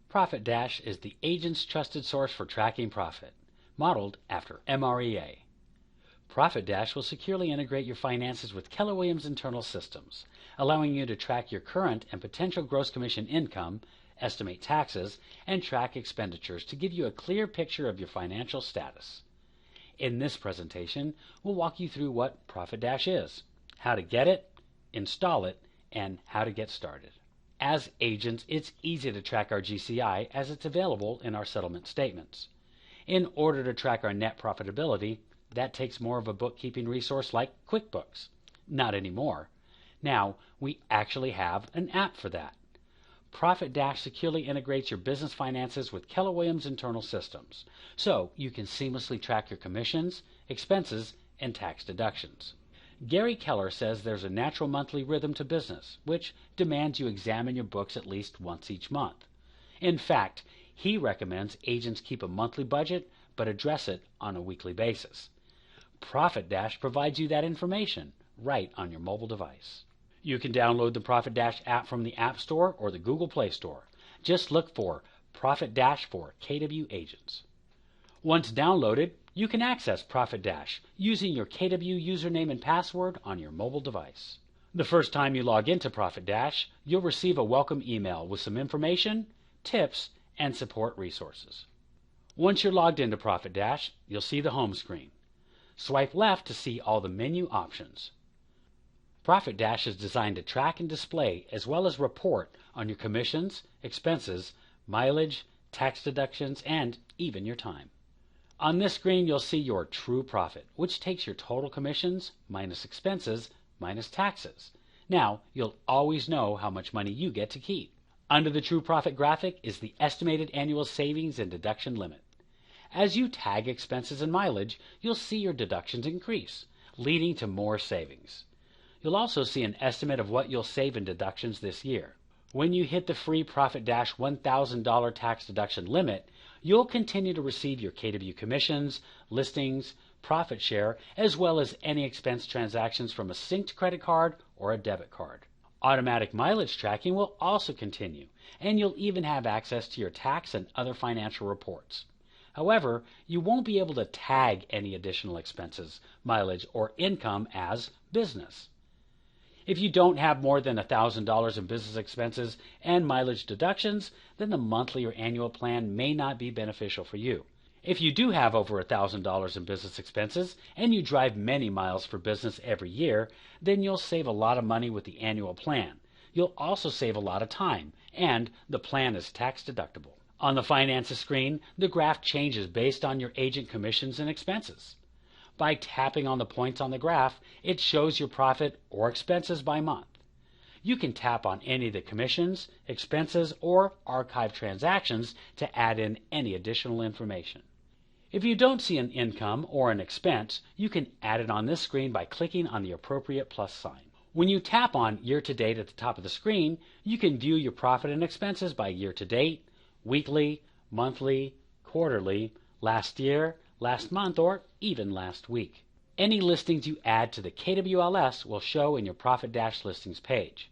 ProfitDash is the agent's trusted source for tracking profit, modeled after MREA. ProfitDash will securely integrate your finances with Keller Williams' internal systems, allowing you to track your current and potential gross commission income, estimate taxes, and track expenditures to give you a clear picture of your financial status. In this presentation, we'll walk you through what ProfitDash is, how to get it, install it, and how to get started. As agents, it's easy to track our GCI as it's available in our settlement statements. In order to track our net profitability, that takes more of a bookkeeping resource like QuickBooks. Not anymore. Now, we actually have an app for that. ProfitDash securely integrates your business finances with Keller Williams' internal systems, so you can seamlessly track your commissions, expenses, and tax deductions. Gary Keller says there's a natural monthly rhythm to business, which demands you examine your books at least once each month. In fact, he recommends agents keep a monthly budget, but address it on a weekly basis. ProfitDash provides you that information right on your mobile device. You can download the ProfitDash app from the App Store or the Google Play Store. Just look for ProfitDash for KW Agents. Once downloaded, you can access ProfitDash using your KW username and password on your mobile device. The first time you log into ProfitDash, you'll receive a welcome email with some information, tips, and support resources. Once you're logged into ProfitDash, you'll see the home screen. Swipe left to see all the menu options. ProfitDash is designed to track and display as well as report on your commissions, expenses, mileage, tax deductions, and even your time. On this screen, you'll see your true profit, which takes your total commissions minus expenses minus taxes. Now, you'll always know how much money you get to keep. Under the true profit graphic is the estimated annual savings and deduction limit. As you tag expenses and mileage, you'll see your deductions increase, leading to more savings. You'll also see an estimate of what you'll save in deductions this year. When you hit the free ProfitDash $1,000 tax deduction limit, you'll continue to receive your KW commissions, listings, profit share, as well as any expense transactions from a synced credit card or a debit card. Automatic mileage tracking will also continue, and you'll even have access to your tax and other financial reports. However, you won't be able to tag any additional expenses, mileage, or income as business. If you don't have more than $1,000 in business expenses and mileage deductions, then the monthly or annual plan may not be beneficial for you. If you do have over $1,000 in business expenses and you drive many miles for business every year, then you'll save a lot of money with the annual plan. You'll also save a lot of time, and the plan is tax deductible. On the finances screen, the graph changes based on your agent commissions and expenses. By tapping on the points on the graph, it shows your profit or expenses by month. You can tap on any of the commissions, expenses, or archive transactions to add in any additional information. If you don't see an income or an expense, you can add it on this screen by clicking on the appropriate plus sign. When you tap on Year to Date at the top of the screen, you can view your profit and expenses by year to date, weekly, monthly, quarterly, last year, last month, or even last week. Any listings you add to the KWLS will show in your ProfitDash listings page.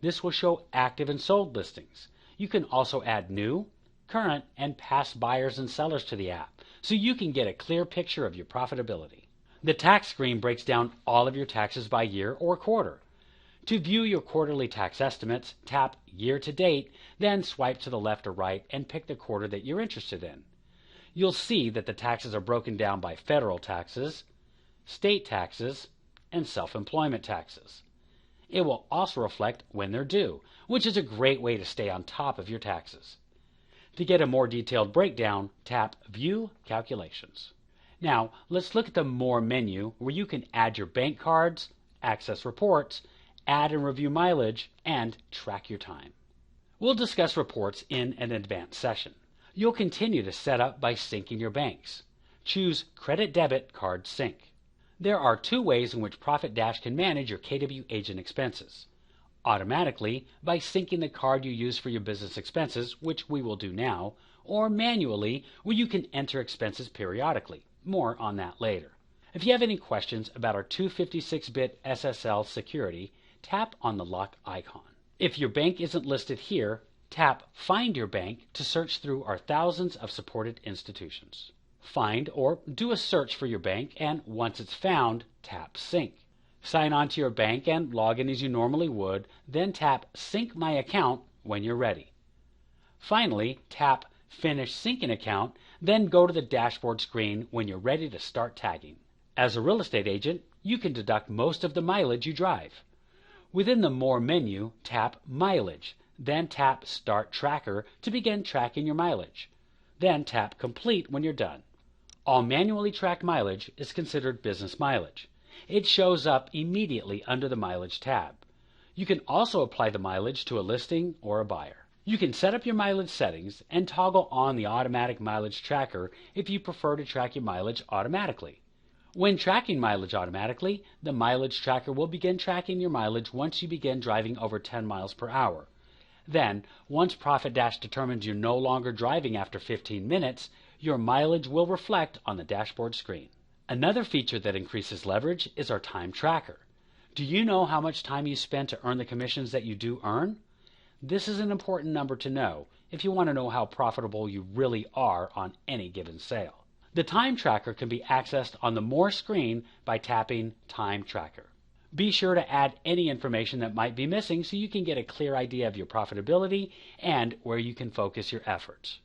This will show active and sold listings. You can also add new, current, and past buyers and sellers to the app, so you can get a clear picture of your profitability. The tax screen breaks down all of your taxes by year or quarter. To view your quarterly tax estimates, tap Year to Date, then swipe to the left or right and pick the quarter that you're interested in. You'll see that the taxes are broken down by federal taxes, state taxes, and self-employment taxes. It will also reflect when they're due, which is a great way to stay on top of your taxes. To get a more detailed breakdown, tap View Calculations. Now, let's look at the More menu where you can add your bank cards, access reports, add and review mileage, and track your time. We'll discuss reports in an advanced session. You'll continue to set up by syncing your banks. Choose Credit Debit Card Sync. There are two ways in which ProfitDash can manage your KW agent expenses. Automatically, by syncing the card you use for your business expenses, which we will do now, or manually, where you can enter expenses periodically. More on that later. If you have any questions about our 256-bit SSL security, tap on the lock icon. If your bank isn't listed here, Tap Find Your Bank to search through our thousands of supported institutions. Find or do a search for your bank, and once it's found, tap Sync. Sign on to your bank and log in as you normally would, then tap Sync My Account when you're ready. Finally, tap Finish Syncing Account, then go to the dashboard screen when you're ready to start tagging. As a real estate agent, you can deduct most of the mileage you drive. Within the More menu, tap Mileage, then tap Start Tracker to begin tracking your mileage. Then tap Complete when you're done. All manually tracked mileage is considered business mileage. It shows up immediately under the Mileage tab. You can also apply the mileage to a listing or a buyer. You can set up your mileage settings and toggle on the automatic mileage tracker if you prefer to track your mileage automatically. When tracking mileage automatically, the mileage tracker will begin tracking your mileage once you begin driving over 10 miles per hour. Then, once ProfitDash determines you're no longer driving after 15 minutes, your mileage will reflect on the dashboard screen. Another feature that increases leverage is our time tracker. Do you know how much time you spend to earn the commissions that you do earn? This is an important number to know if you want to know how profitable you really are on any given sale. The time tracker can be accessed on the More screen by tapping Time Tracker. Be sure to add any information that might be missing so you can get a clear idea of your profitability and where you can focus your efforts.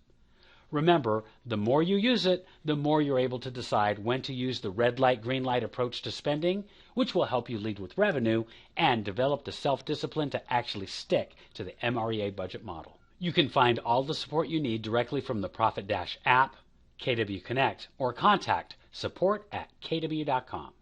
Remember, the more you use it, the more you're able to decide when to use the red light, green light approach to spending, which will help you lead with revenue and develop the self-discipline to actually stick to the MREA budget model. You can find all the support you need directly from the ProfitDash app, KW Connect, or contact support@kw.com.